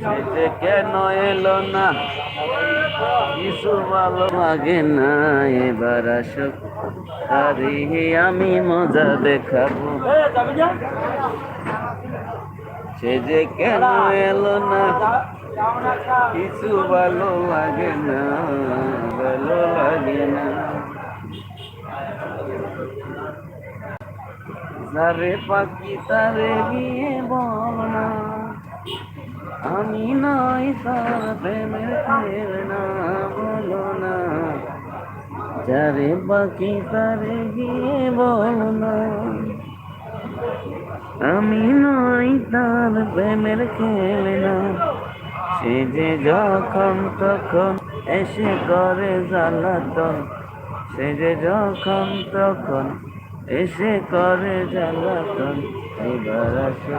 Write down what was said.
সে যে কেন এলো না, কিছু ভালো লাগে না, এবার আসুক তারি আমি মজা দেখাবো। সে যে কেন এলো না, কিছু ভালো লাগে না, ভালো লাগে না। যারে পাখি তারে গিয়ে বল না, আমি নই তার প্রেমের খেলনা, বলো না। যারে পাখি তারে গিয়ে বল না, আমি নই তার প্রেমের খেলনা। সে যে যখন তখন এসে করে জ্বালাতন, সে যে যখন তখন এসে করে জ্বালাতন, এবার আসো